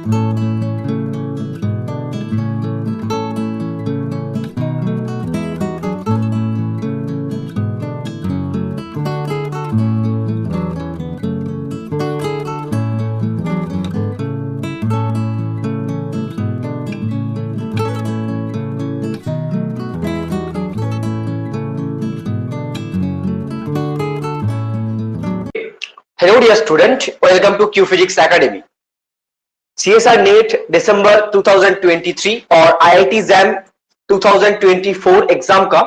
Hello dear student, welcome to Q Physics Academy. CSR NET December 2023 और IIT JAM 2024 exam का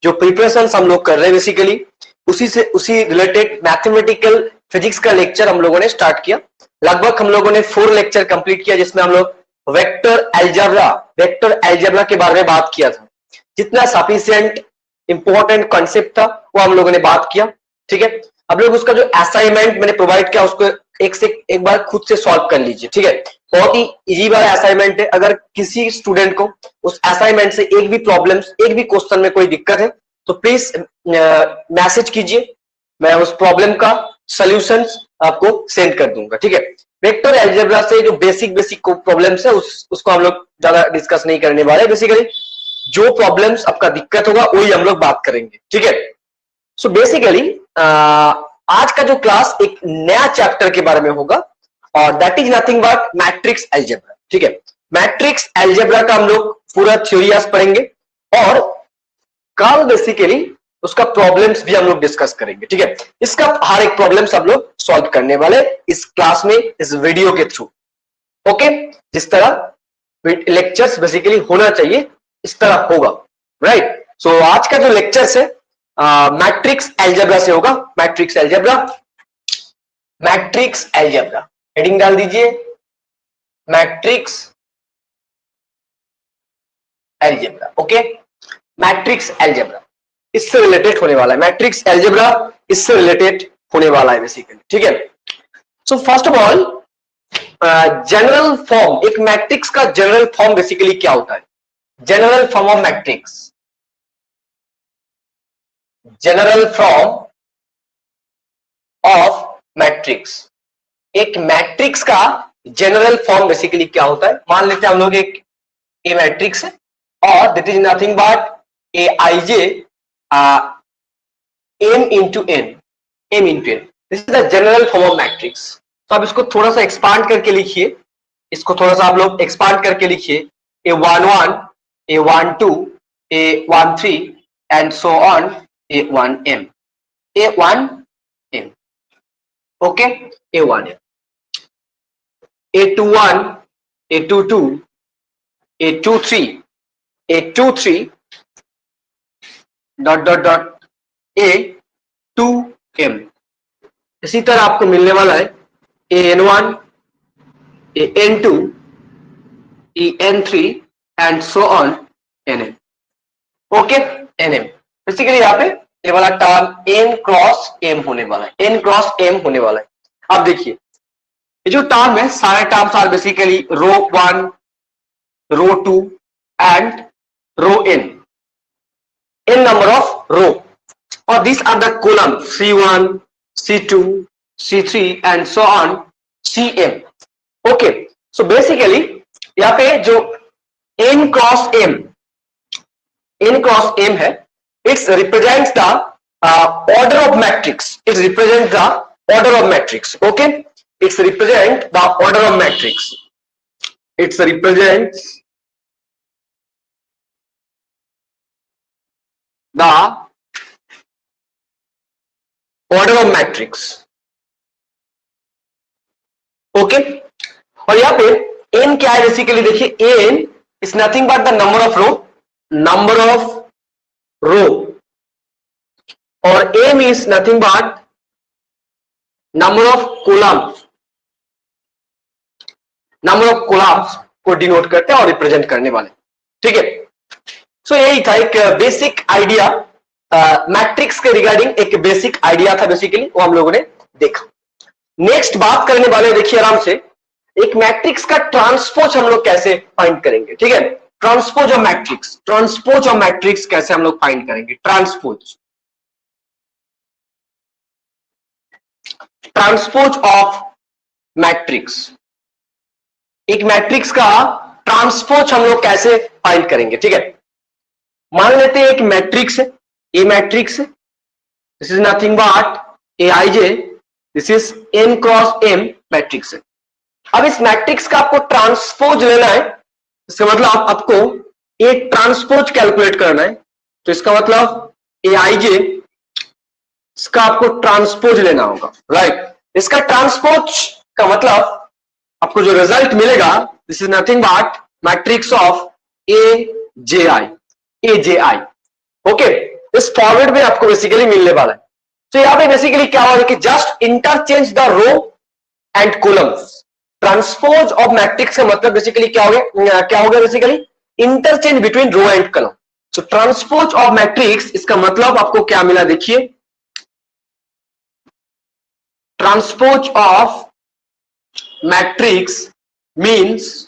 जो preparation हम लोग कर रहे हैं बेसिकली उसी रिलेटेड मैथमेटिकल फिजिक्स का लेक्चर हम लोगों ने स्टार्ट किया। लगभग हम लोगों ने 4 लेक्चर कंप्लीट किया जिसमें हम लोग वेक्टर एल्जेब्रा के बारे में बात किया था। जितना सफिशिएंट इंपॉर्टेंट कॉन्सेप्ट था वो हम लोगों ने बात किया। ठीक है, अब लोग उसका जो असाइनमेंट मैंने प्रोवाइड किया उसको एक बार खुद से सॉल्व कर लीजिए। ठीक है, बहुत ही इजी वाला असाइनमेंट है। अगर किसी स्टूडेंट को उस असाइनमेंट से एक भी क्वेश्चन में कोई दिक्कत है तो प्लीज मैसेज कीजिए, मैं उस प्रॉब्लम का सॉल्यूशंस आपको सेंड कर दूंगा। ठीक है, वेक्टर अलजेब्रा से जो बेसिक प्रॉब्लम्स है उसको हम लोग ज्यादा डिस्कस नहीं करने वाले। बेसिकली जो प्रॉब्लम्स आपका दिक्कत होगा वही हम लोग बात करेंगे। ठीक है, सो बेसिकली आज का जो क्लास एक नया चैप्टर के बारे में होगा और that is nothing but matrix algebra. ठीक है, मैट्रिक्स अलजेब्रा का हम लोग पूरा थ्योरी आज पढ़ेंगे और कल बेसिकली उसका प्रॉब्लम्स भी हम लोग डिस्कस करेंगे। ठीक है, इसका हर एक प्रॉब्लम्स हम लोग सॉल्व करने वाले इस क्लास में, इस वीडियो के थ्रू। ओके, जिस तरह लेक्चर्स बेसिकली होना चाहिए इस तरह होगा, राइट। सो आज का जो लेक्चर्स है मैट्रिक्स अलजेब्रा से होगा। मैट्रिक्स अलजेब्रा हेडिंग डाल दीजिए, matrix algebra. Okay, matrix algebra इससे रिलेटेड होने वाला है। मैट्रिक्स अलजेब्रा इससे रिलेटेड होने वाला है बेसिकली। ठीक है, so first of all general form, एक मैट्रिक्स का जनरल फॉर्म बेसिकली क्या होता है? General form of matrix, general form of matrix. एक मैट्रिक्स का जनरल फॉर्म बेसिकली क्या होता है? मान लेते हैं हम लोग एक ए मैट्रिक्स है और that is nothing but A I J M into N, this is the general form of matrix. तो अब इसको थोड़ा सा एक्सपांड करके लिखिए, इसको थोड़ा सा आप लोग एक्सपांड करके लिखिए, A11, A12, A13 and so on, A1m, A1m, okay, A1m, A21, A22, A23, A23 dot dot dot A2m। इसी तरह आपको मिलने वाला है AN1, AN2, EN3 and so on NM। Okay, NM basically यहाँ पे ये वाला टर्म n क्रॉस m होने वाला है, n क्रॉस m होने वाला है। अब देखिए ये जो टर्म है, सारे terms are basically row 1, row 2 and row n number of row, और these are the columns C1, C2, C3 and so on Cm। Okay, so basically यहाँ पे जो n क्रॉस m है, it's represents the order of matrix, it's represent the order of matrix. Okay, it's represent the order of matrix, it's represents the order of matrix. Okay, और यहाँ पे n क्या है basically? देखिए n is nothing but the number of row, और m is nothing but number of columns को denote करते हैं और रिप्रेजेंट करने वाले। ठीक है, सो यही था एक बेसिक आइडिया मैट्रिक्स के रिगार्डिंग, एक बेसिक आइडिया था बेसिकली, वो हम लोगों ने देखा। नेक्स्ट बात करने वाले, देखिए आराम से, एक मैट्रिक्स का ट्रांसपोज हम लोग कैसे फाइंड करेंगे। ठीक है, ट्रांसपोज ऑफ मैट्रिक्स कैसे हम लोग फाइंड करेंगे? ट्रांसपोज ऑफ मैट्रिक्स, एक मैट्रिक्स का ट्रांसपोज हम लोग कैसे फाइंड करेंगे, ठीक है। मान लेते हैं एक मैट्रिक्स है, ए मैट्रिक्स है, this is nothing but A I J, this is n cross m matrix है। अब इस मैट्रिक्स का आपको ट्रांसपोज लेना है, इसका मतलब आपको एक ट्रांसपोज कैलकुलेट करना है, तो इसका मतलब ए आई जे, इसका आपको ट्रांसपोज लेना होगा, राइट। इसका ट्रांसपोज का मतलब आपको जो रिजल्ट मिलेगा, this is nothing but matrix of A J I, A J I, okay. इस फॉर्मेट में आपको बेसिकली मिलने वाला है। तो यहां पे बेसिकली क्या होगा कि just interchange the row and columns. Transpose of matrix का मतलब बेसिकली क्या होगा basically interchange between row and column. So transpose of matrix, इसका मतलब आपको क्या मिला, देखिए, transpose of matrix means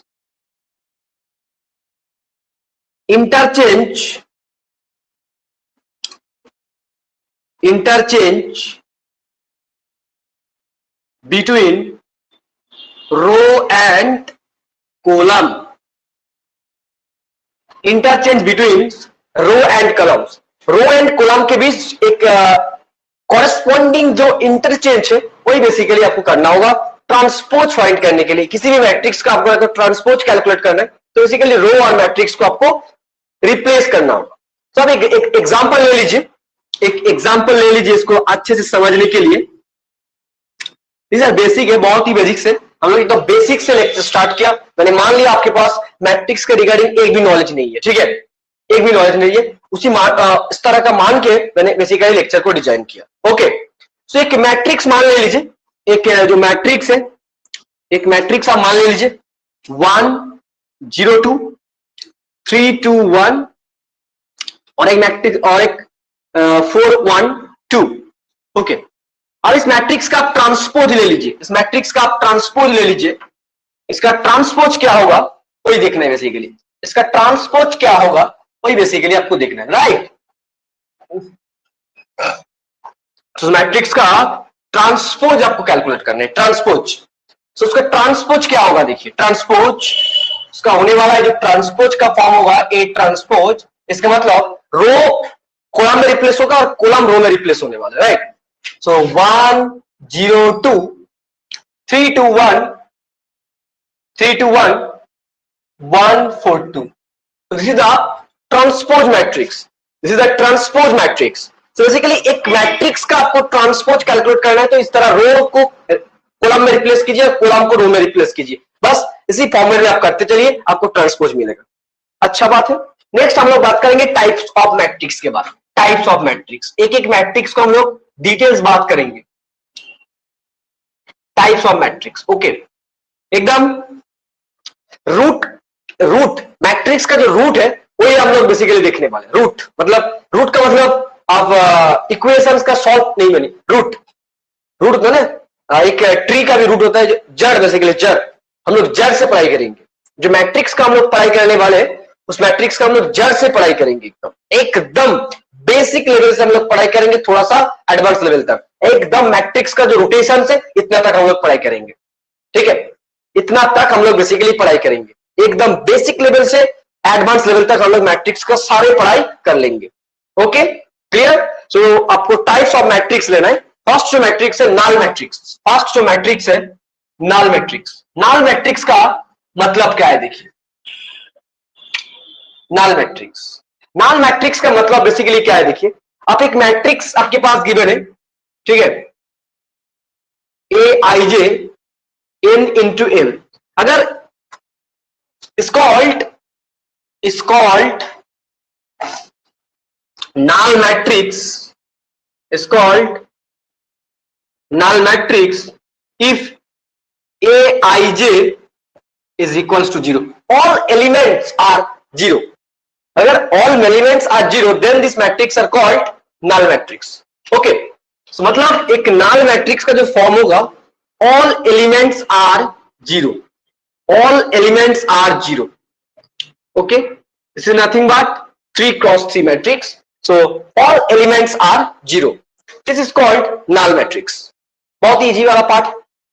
interchange between row and column, interchange between row and columns. Row and column के बीच एक कॉरेस्पॉन्डिंग जो इंटरचेंज है वही बेसिकली आपको करना होगा ट्रांसपोज फाइंड करने के लिए। किसी भी मैट्रिक्स का आपको अगर ट्रांसपोज कैलकुलेट करना है तो बेसिकली रो और मैट्रिक्स को आपको रिप्लेस करना होगा। तो अब एक एग्जांपल ले लीजिए, इसको अच्छे से समझने के लिए। सर बेसिक है, बहुत ही बेसिक से हम लोग एकदम बेसिक से लेक्चर स्टार्ट किया। मैंने मान लिया आपके पास मैट्रिक्स के रिगार्डिंग एक भी नॉलेज नहीं है, ठीक है, एक भी नॉलेज नहीं है, इस तरह का मान के मैंने बेसिकली लेक्चर को डिजाइन किया। ओके, सो एक मैट्रिक्स मान ले लीजिए, एक जो मैट्रिक्स है, एक मैट्रिक्स आप मान ले लीजिए 1 0 2 3 2 1 और एक मैट्रिक्स और एक 4 1 2। ओके, अब इस मैट्रिक्स का आप ट्रांसपोज ले लीजिए, इस मैट्रिक्स का आप ट्रांसपोज ले लीजिए। इसका ट्रांसपोज क्या होगा वही देखना है बेसिकली, इसका ट्रांसपोज क्या होगा वही बेसिकली आपको देखना है, राइट। तो मैट्रिक्स का ट्रांसपोज आपको कैलकुलेट करना है, ट्रांसपोज। तो उसका ट्रांसपोज क्या होगा, देखिए, ट्रांसपोज उसका होने वाला है, जो ट्रांसपोज का फॉर्म होगा ए ट्रांसपोज, इसका मतलब रो कॉलम में रिप्लेस होगा और कॉलम रो में रिप्लेस होने वाला है, right. So 1 0 2 3 2 1 3 2 1 1 4 2. So this is the transpose matrix. This is the transpose matrix. So basically एक मैट्रिक्स का आपको ट्रांसपोज कैलकुलेट करना है तो इस तरह रो को कॉलम में रिप्लेस कीजिए, कॉलम को रो में रिप्लेस कीजिए, बस इसी फॉर्मेट में आप करते चलिए, आपको ट्रांसपोज मिलेगा। अच्छा बात है। नेक्स्ट हम लोग बात करेंगे टाइप्स ऑफ मैट्रिक्स के बारे में। टाइप्स ऑफ मैट्रिक्स, एक एक मैट्रिक्स को हम लोग डिटेल्स बात करेंगे। टाइप्स ऑफ मैट्रिक्स, ओके, एकदम रूट मैट्रिक्स का जो रूट है वही हम लोग बेसिकली देखने वाले। रूट का मतलब आप इक्वेशंस का सॉल्व नहीं बनी, रूट होता है ना, एक ट्री का भी रूट होता है, जड़, बेसिकली जड़, हम लोग जड़ से पढ़ाई करेंगे। जो मैट्रिक्स का हम लोग पढ़ाई करने वाले उस मैट्रिक्स का हम लोग जड़ से पढ़ाई करेंगे, एकदम बेसिक लेवल से हम लोग पढ़ाई करेंगे, थोड़ा सा एडवांस लेवल तक, एकदम मैट्रिक्स का जो रोटेशन है इतना तक हम लोग पढ़ाई करेंगे, ठीक है, इतना तक हम लोग बेसिकली पढ़ाई करेंगे, एकदम बेसिक लेवल से एडवांस लेवल तक हम लोग मैट्रिक्स का सारे पढ़ाई कर लेंगे। Okay, clear. सो आपको टाइप्स ऑफ मैट्रिक्स लेना है। फर्स्ट जो मैट्रिक्स है नल मैट्रिक्स, फर्स्ट जो मैट्रिक्स है नल मैट्रिक्स। नल मैट्रिक्स का मतलब क्या है, देखिए, नल मैट्रिक्स का मतलब बेसिकली क्या है, देखिए, आप एक मैट्रिक्स आपके पास गिवन है, ठीक है, ए I J N into M, अगर इसकॉल्ड null matrix is called null matrix if aij is equals to 0, all elements are 0. अगर all elements are 0 then this matrix are called null matrix. okay, so मतलब एक null matrix का जो form होगा all elements are 0, all elements are 0. okay, this is nothing but 3 cross 3 matrix, so all elements are 0. this is called null matrix. बहुत easy वाला part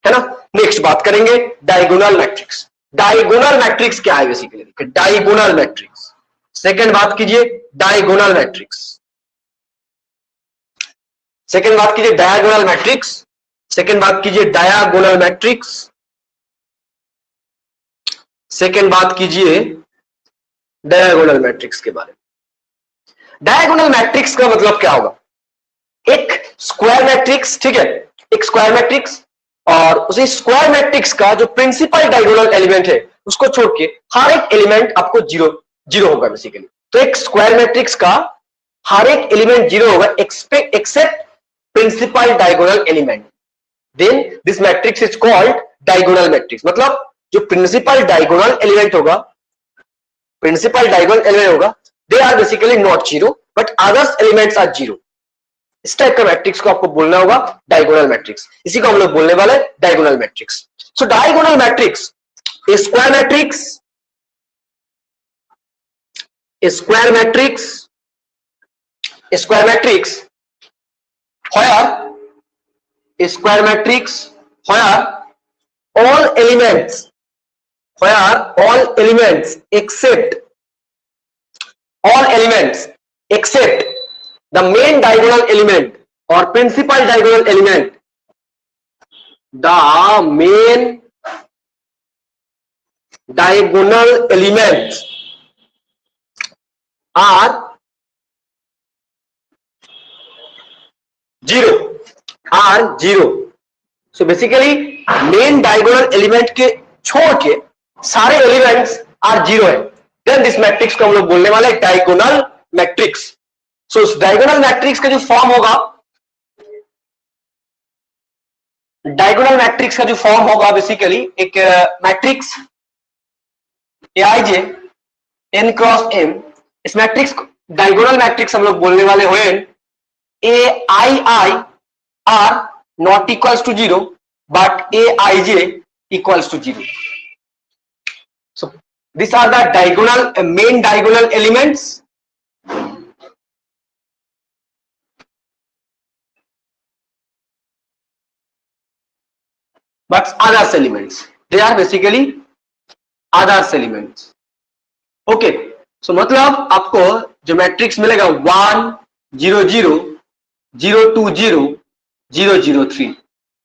है ना। Next बात करेंगे डायगोनल मैट्रिक्स। डायगोनल मैट्रिक्स क्या है बेसिकली, देखिए डायगोनल मैट्रिक्स। सेकंड बात कीजिए डायगोनल मैट्रिक्स, सेकंड बात कीजिए डायगोनल मैट्रिक्स, सेकंड बात कीजिए डायगोनल मैट्रिक्स, सेकंड बात कीजिए डायगोनल मैट्रिक्स के बारे में। डायगोनल मैट्रिक्स का मतलब क्या होगा, एक स्क्वायर मैट्रिक्स, ठीक है, एक स्क्वायर मैट्रिक्स, और उसी स्क्वायर मैट्रिक्स का जो प्रिंसिपल डायगोनल एलिमेंट है उसको छोड़ के हर एक एलिमेंट आपको जीरो जीरो होगा बेसिकली। तो एक स्क्वायर मैट्रिक्स का हर एक एलिमेंट जीरो होगा except principal diagonal element, then this matrix is called diagonal matrix. मतलब जो प्रिंसिपल डायगोनल एलिमेंट होगा, प्रिंसिपल डायगोनल एलिमेंट होगा, they are basically not zero but others elements are zero. इस type का मैट्रिक्स को आपको बोलना होगा डायगोनल मैट्रिक्स, इसी को हम लोग बोलने वाले diagonal matrix. So diagonal matrix, a square matrix, a square matrix, a square matrix where a square matrix where all elements, where all elements except the main diagonal element or principal diagonal element, the main diagonal elements are zero. So basically main diagonal element के छोड़ के सारे elements are zero है, then this matrix को हम लोग बोलने वाले डायगोनल मैट्रिक्स। सो इस डायगोनल मैट्रिक्स का जो फॉर्म होगा, डायगोनल मैट्रिक्स का जो फॉर्म होगा बेसिकली एक matrix Aij n cross m, इस मैट्रिक्स को डायगोनल मैट्रिक्स हम लोग बोलने वाले हुए Aii are not equals to zero but Aij equals to zero. So this are the diagonal main diagonal elements but others elements, they are basically others elements. Okay, so मतलब आपको जो matrix मिलेगा 1 0 0 0 2 0 0 0 3,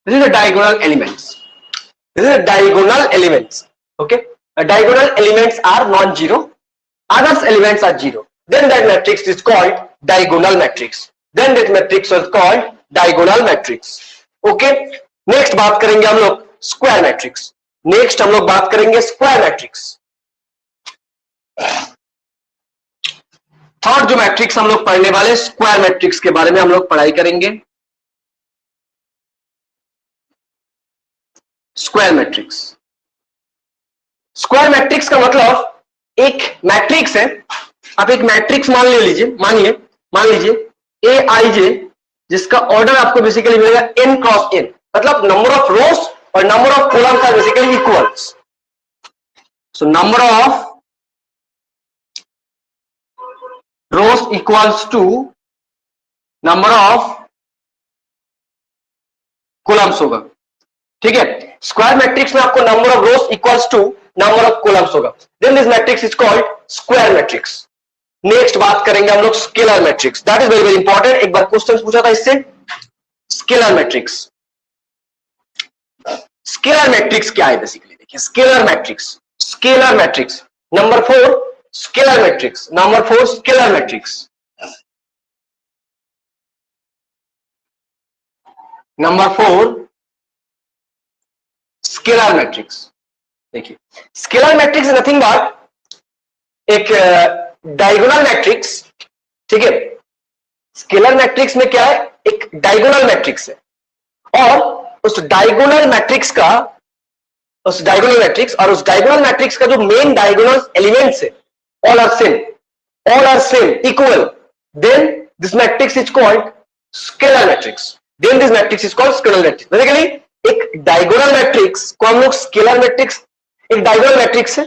this is the diagonal elements. This is the diagonal elements. Okay, diagonal elements are non-zero, others elements are zero. Then that matrix is called diagonal matrix. Then that matrix was called diagonal matrix. Okay. Next बात करेंगे हम लोग square matrix, next हम लोग बात करेंगे square matrix. Third जो matrix हम लोग पढ़ने वाले स्क्वायर मैट्रिक्स के बारे में हम लोग पढ़ाई करेंगे। स्क्वायर मैट्रिक्स, स्क्वायर मैट्रिक्स का मतलब एक मैट्रिक्स है, आप एक मैट्रिक्स मान लीजिए Aij, जिसका ऑर्डर आपको बेसिकली मिलेगा n क्रॉस n, मतलब नंबर ऑफ रोज और number of columns are basically equals. So number of rows equals to number of columns होगा, ठीक है। स्क्वायर मैट्रिक्स में आपको number of rows equals to number of columns होगा, then this matrix is called square matrix. Next बात करेंगे हम लोग scalar matrix, that is very very important, एक बार क्वेश्चन पूछा था इससे। स्केलर मैट्रिक्स, स्केलर मैट्रिक्स क्या है बेसिकली, देखिए scalar matrix, scalar matrix number 4 scalar matrix, number 4 scalar matrix, number 4 scalar matrix. देखिए scalar matrix is nothing but एक डायगोनल मैट्रिक्स, ठीक है। स्केलर मैट्रिक्स में क्या है, एक डायगोनल मैट्रिक्स है और उस डायगोनल मैट्रिक्स और उस डायगोनल मैट्रिक्स का जो मेन डायगोनल एलिमेंट्स है all are same equal, then this matrix is called scalar matrix, then this matrix is called scalar matrix। Basically एक डायगोनल मैट्रिक्स को हम लोग स्केलर मैट्रिक्स, एक डायगोनल मैट्रिक्स है,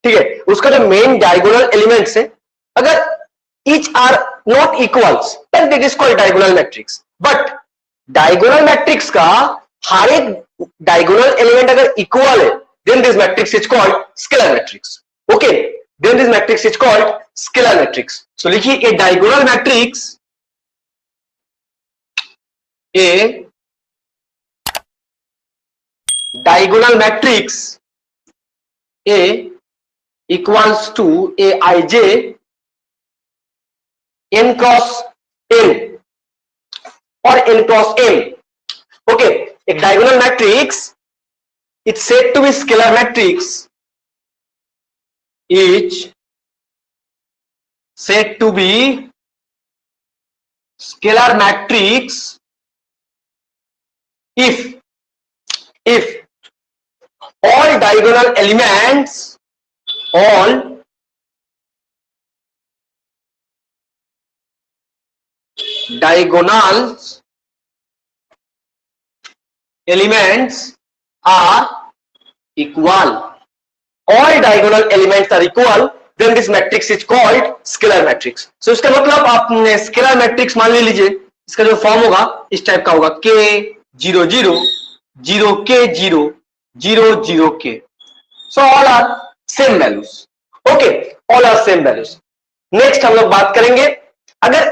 ठीक है, उसका जो मेन डायगोनल एलिमेंट्स है अगर each are not equals then it is called diagonal matrix। But diagonal matrix का हर एक डायगोनल एलिमेंट अगर इक्वल है then this matrix is called scalar matrix. Okay, then this matrix is called scalar matrix. So लिखिए a diagonal matrix, a diagonal matrix A equals to aij n cross n or n cross m. Okay, a diagonal matrix, it's said to be scalar matrix, is said to be scalar matrix if all diagonal elements, all diagonal elements are equal. All diagonal elements are equal, then this matrix is called scalar matrix. So इसका मतलब आपने scalar matrix मान लीजिए, इसका जो form होगा इस type का होगा, k 0 0 0 k 0 0 0 k. So all are same values. Okay, all are same values. Next हम लोग बात करेंगे, अगर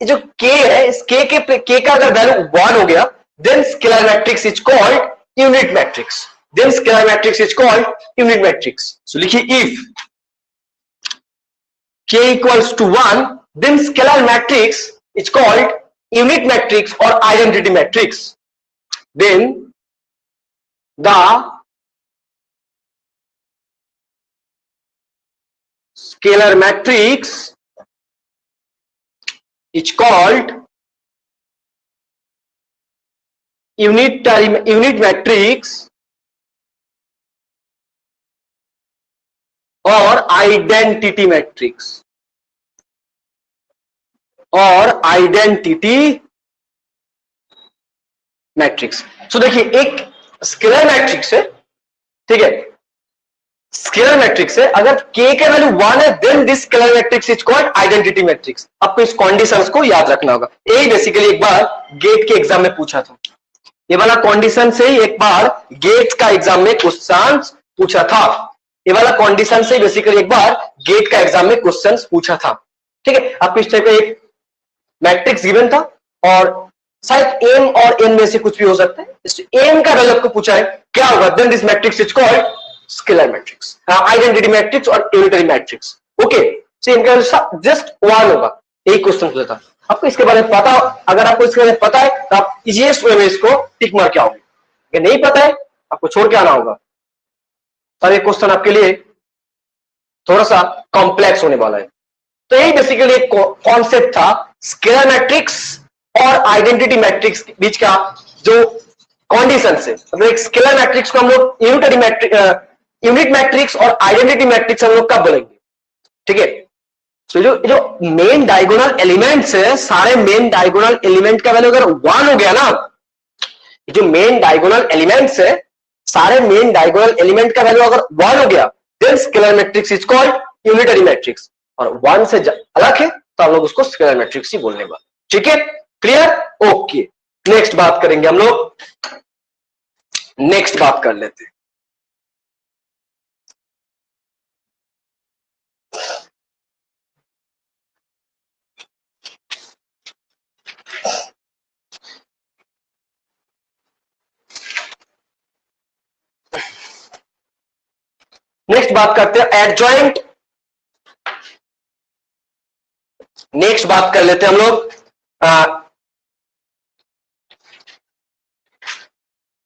जो k है, इस k का अगर वैल्यू 1 हो गया, then scalar matrix is called unit matrix. Then scalar matrix is called unit matrix. So लिखिए if k equals to 1, then scalar matrix is called unit matrix or identity matrix. Then the scalar matrix is called unit matrix or identity matrix or identity matrix. So देखिए एक scalar matrix है, ठीक है, scalar matrix है, अगर k का value 1 है, then this scalar matrix is called identity matrix. आपको इस कंडीशंस को याद रखना होगा. यही बेसिकली एक बार गेट के एग्जाम में पूछा था, ये वाला कंडीशन से ही एक बार गेट का एग्जाम में क्वेश्चन पूछा था. ये वाला कंडीशन से बेसिकली एक बार गेट का एग्जाम में क्वेश्चन पूछा था. ठीक है, आपको इस टाइप का एक मैट्रिक्स गिवन था और शायद एम और एन में से कुछ भी हो सकता है. एम का वैल्यू आपको पूछा है, क्या होगा? Then this matrix is called scalar matrix, identity matrix और यूनिटरी मैट्रिक्स. ओके, सो इनका जस्ट 1 होगा. यही क्वेश्चन पूछा था. आपको इसके बारे में पता, अगर आपको इसके बारे में पता है तो आप इजीएस्ट वे में इसको टिक मार के आओगे. अगर नहीं पता है आपको छोड़ के आना होगा. और ये क्वेश्चन आपके लिए थोड़ा सा कॉम्प्लेक्स होने वाला है. तो यही बेसिकली एक कॉन्सेप्ट था स्केलर मैट्रिक्स और आइडेंटिटी मैट्रिक्स के बीच का जो कंडीशन है. मतलब एक स्केलर मैट्रिक्स को हम लोग यूनिट मैट्रिक्स और आइडेंटिटी मैट्रिक्स हम लोग कब बोलेंगे? ठीक है, तो जो मेन डायगोनल एलिमेंट्स है, सारे मेन डायगोनल एलिमेंट का वैल्यू अगर 1 हो गया ना, जो मेन डायगोनल एलिमेंट्स है, सारे मेन डायगोनल एलिमेंट का वैल्यू अगर 1 हो गया, then scalar matrix is called unitary matrix. और 1 से अलग है तो हम लोग उसको स्केलर मैट्रिक्स ही बोलने वाले. ठीक है, क्लियर? ओके, नेक्स्ट बात करेंगे हम लोग. नेक्स्ट बात कर लेते हैं. नेक्स्ट बात करते हैं एडजॉइंट. नेक्स्ट बात कर लेते हैं हम लोग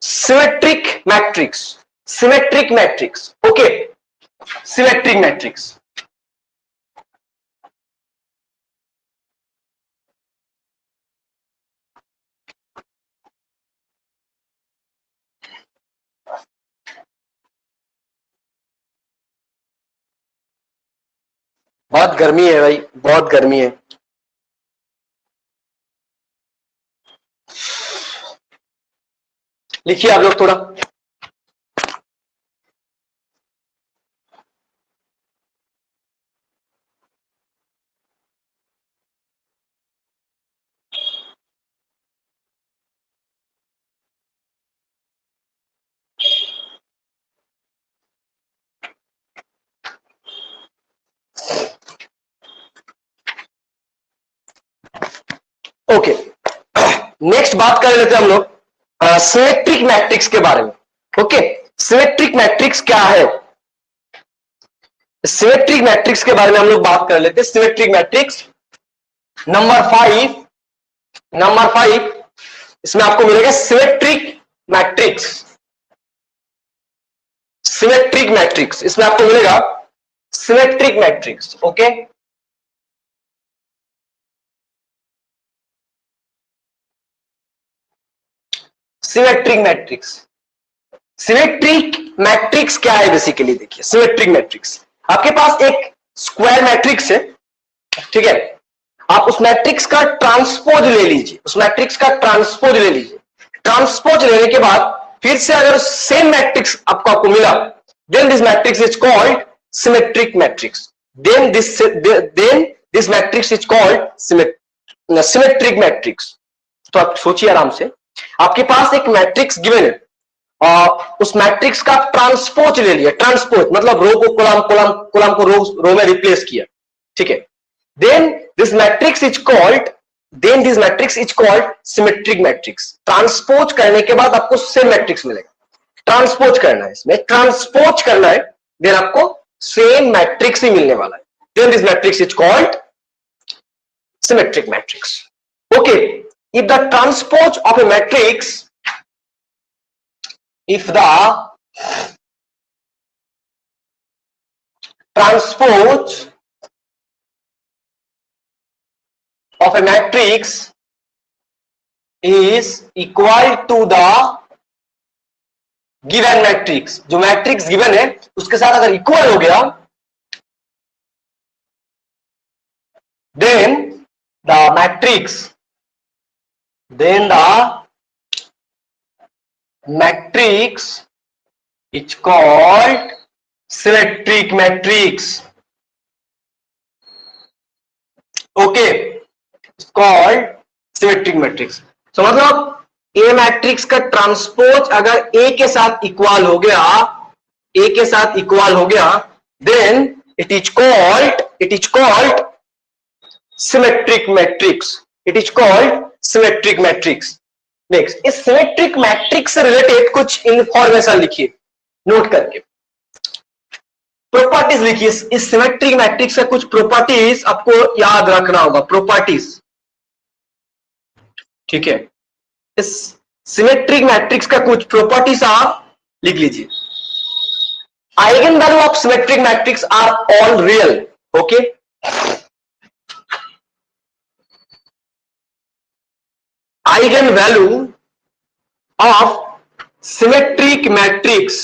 symmetric matrix. Symmetric matrix. Okay, symmetric matrix. बहुत गर्मी है भाई, बहुत गर्मी है. लिखिए आप लोग थोड़ा. ओके, नेक्स्ट बात कर लेते हैं हम लोग सिमेट्रिक मैट्रिक्स के बारे में। ओके, सिमेट्रिक मैट्रिक्स क्या है? सिमेट्रिक मैट्रिक्स के बारे में हम लोग बात कर लेते हैं। सिमेट्रिक मैट्रिक्स नंबर 5 इसमें आपको मिलेगा सिमेट्रिक मैट्रिक्स। सिमेट्रिक मैट्रिक्स इसमें आपको मिलेगा symmetric matrix. Okay, symmetric matrix. Symmetric matrix क्या है? बेसिकली देखिए, सिमेट्रिक मैट्रिक्स आपके पास एक स्क्वायर मैट्रिक्स है, ठीक है, आप उस मैट्रिक्स का ट्रांसपोज ले लीजिए, उस मैट्रिक्स का ट्रांसपोज ले लीजिए। ट्रांसपोज लेने के बाद फिर से अगर सेम मैट्रिक्स आपको मिला, then this matrix is called symmetric matrix. Then this matrix is called symmetric matrix. तो आप सोचिए आराम से, आपके पास एक मैट्रिक्स गिवन है और उस मैट्रिक्स का ट्रांसपोज ले लिया। ट्रांसपोज मतलब रो को कॉलम, कॉलम को रो में रिप्लेस किया, ठीक है। Then this matrix is called symmetric matrix. Transpose करने के बाद आपको सेम मैट्रिक्स मिलेगा। ट्रांसपोज करना है, इसमें ट्रांसपोज करना है, देन आपको सेम मैट्रिक्स ही मिलने वाला है। Then this matrix is called symmetric matrix. Okay, if the transpose of a matrix, if the transpose of a matrix is equal to the given matrix, जो मैट्रिक्स गिवन है उसके साथ अगर equal हो गया, then the matrix is called symmetric matrix. Okay, it's called symmetric matrix. So मतलब ए matrix का transpose अगर ए के साथ इक्वल हो गया, then it is called symmetric matrix. It is called symmetric matrix. Next, इस सिमेट्रिक मैट्रिक्स से रिलेटेड कुछ इंफॉर्मेशन लिखिए नोट करके। प्रॉपर्टीज लिखिए, इस सिमेट्रिक मैट्रिक्स का कुछ प्रॉपर्टीज आपको याद रखना होगा। प्रॉपर्टीज, ठीक है, इस सिमेट्रिक मैट्रिक्स का कुछ प्रॉपर्टीज आप लिख लीजिए। Eigen value of symmetric matrix are all real. Okay, eigen value of symmetric matrix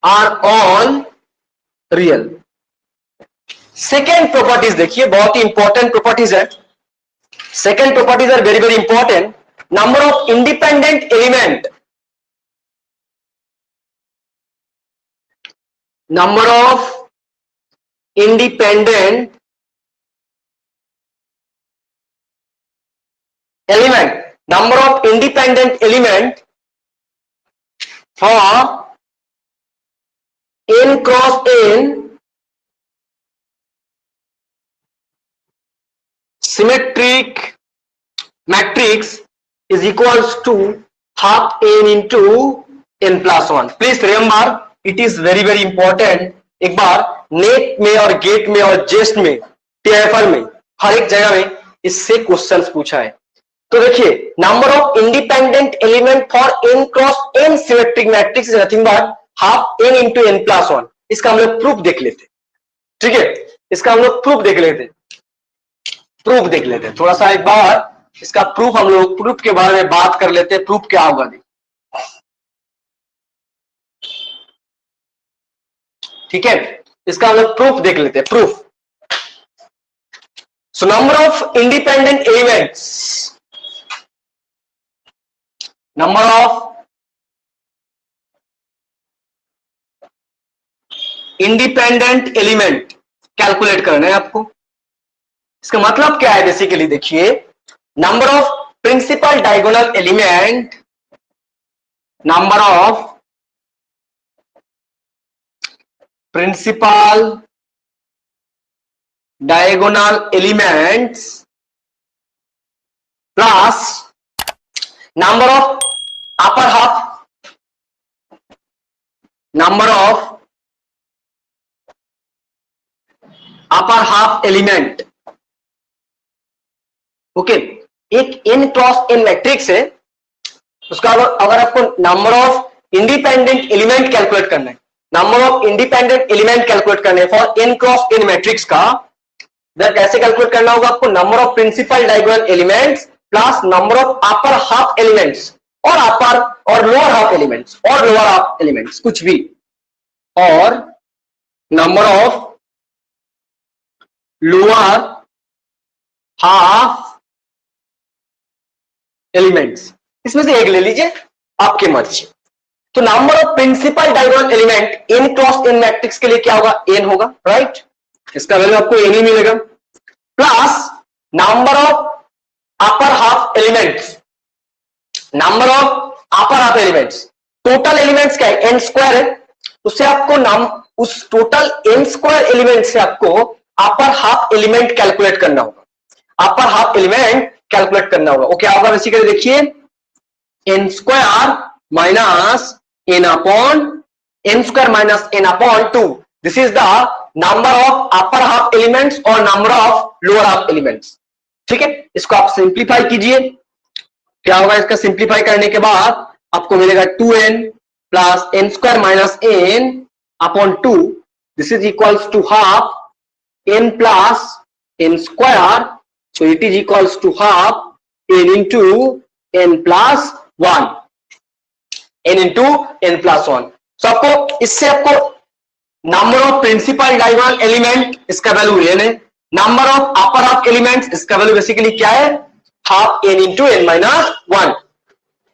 are all real. Second properties देखिए, बहुत ही इंपॉर्टेंट प्रॉपर्टीज है। Second properties are very very important. Number of independent element, number of independent element for n cross n symmetric matrix is equals to half n into n plus 1. Please remember, it is very very important. एक बार net में और gate में और जेस्ट में, TfL में, हर एक जगह में इससे क्वेश्चंस पूछा है। तो देखिए, number of independent element for n cross n symmetric matrix is nothing but half n into n plus 1। इसका हम लोग प्रूफ देख लेते, ठीक है, इसका हम लोग प्रूफ देख लेते थोड़ा सा। एक बार इसका प्रूफ, हम लोग प्रूफ के बारे में बात कर लेते हैं। प्रूफ क्या होगा, ठीक है, इसका हम लोग प्रूफ देख लेते हैं। Proof, so number of independent elements, number of independent element calculate करना है आपको। इसका मतलब क्या है? बेसिकली देखिए, number of principal diagonal element, number of principal diagonal elements plus number of upper half element. Okay, एक n क्रॉस n मैट्रिक्स है, उसका अगर आपको number of independent element calculate करना है, number of independent element calculate करने for n cross n matrix का, कैसे कैलकुलेट करना होगा आपको? Number of principal diagonal elements plus number of upper half elements और अपर और लोअर हाफ एलिमेंट्स और लोअर हाफ एलिमेंट्स कुछ भी, और number of lower half elements, इसमें से एक ले लीजिए आपके मर्जी। तो number of principal diagonal element n cross n matrix के लिए क्या होगा? n होगा, राइट? इसका वैल्यू आपको n ही मिलेगा, plus number of upper half elements, number of upper half elements, total elements क्या है? n स्क्वायर है, उससे आपको उस टोटल n स्क्वायर एलिमेंट से आपको अपर हाफ एलिमेंट कैलकुलेट करना होगा, अपर हाफ एलिमेंट कैलकुलेट करना होगा। वो क्या होगा बेसिकली? देखिए, n square minus n square minus n upon 2, this is the number of upper half elements और number of lower half elements. ठीक है, इसको आप सिंप्लीफाई कीजिए, क्या होगा? इसका सिंप्लीफाई करने के बाद आपको मिलेगा 2n plus n square minus n upon 2, this is equals to half n plus n square, so it is equals to half n into n plus 1, n into n plus 1। so आपको इससे आपको number of principal diagonal element, इसका value n है, number of upper half elements, इसका value basically क्या है? Half n into n minus 1।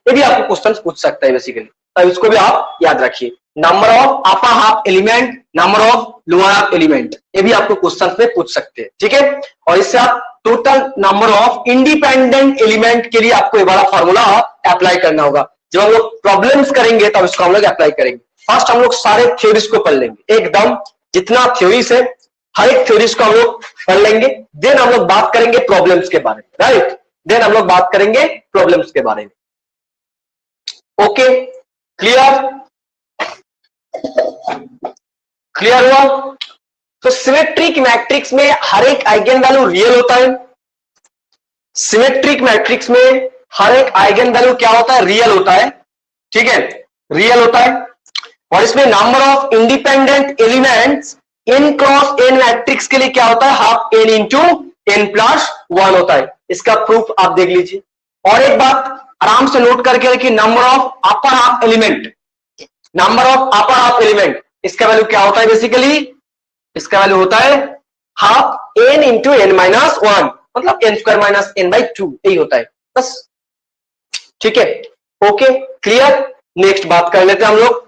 ये भी आपको क्वेश्चन पूछ सकता है बेसिकली, तो इसको भी आप याद रखिए, number of upper half element, number of lower half element, ये भी आपको क्वेश्चन में पूछ सकते हैं। ठीक है, और इससे आप total number of independent element के लिए आपको ये वाला फॉर्मूला अप्लाई करना होगा। जब हम लोग प्रॉब्लम्स करेंगे तब इसको हम लोग अप्लाई करेंगे। फर्स्ट हम लोग सारे थ्योरीज को पढ़ लेंगे एकदम, जितना थ्योरीज है हर एक थ्योरीज को हम लोग पढ़ लेंगे, देन हम लोग बात करेंगे प्रॉब्लम्स के बारे में, राइट? देन हम लोग बात करेंगे प्रॉब्लम्स के बारे में। ओके, क्लियर हुआ? तो सिमेट्रिक मैट्रिक्स में हर एक आइगन वैल्यू रियल होता है, सिमेट्रिक मैट्रिक्स में हर एक आइगन वैल्यू क्या होता है? रियल होता है। ठीक है, रियल होता है, और इसमें number of independent elements n cross n matrix के लिए क्या होता है? Half n into n plus 1 होता है। इसका प्रूफ आप देख लीजिए, और एक बात आराम से नोट करके रखिए, number of upper half element, number of upper half element, इसका वैल्यू क्या होता है? बेसिकली इसका वैल्यू होता है half n into n minus 1, मतलब n square minus n by 2, यही होता है बस। ठीक है, ओके, क्लियर? नेक्स्ट बात कर लेते हैं हम लोग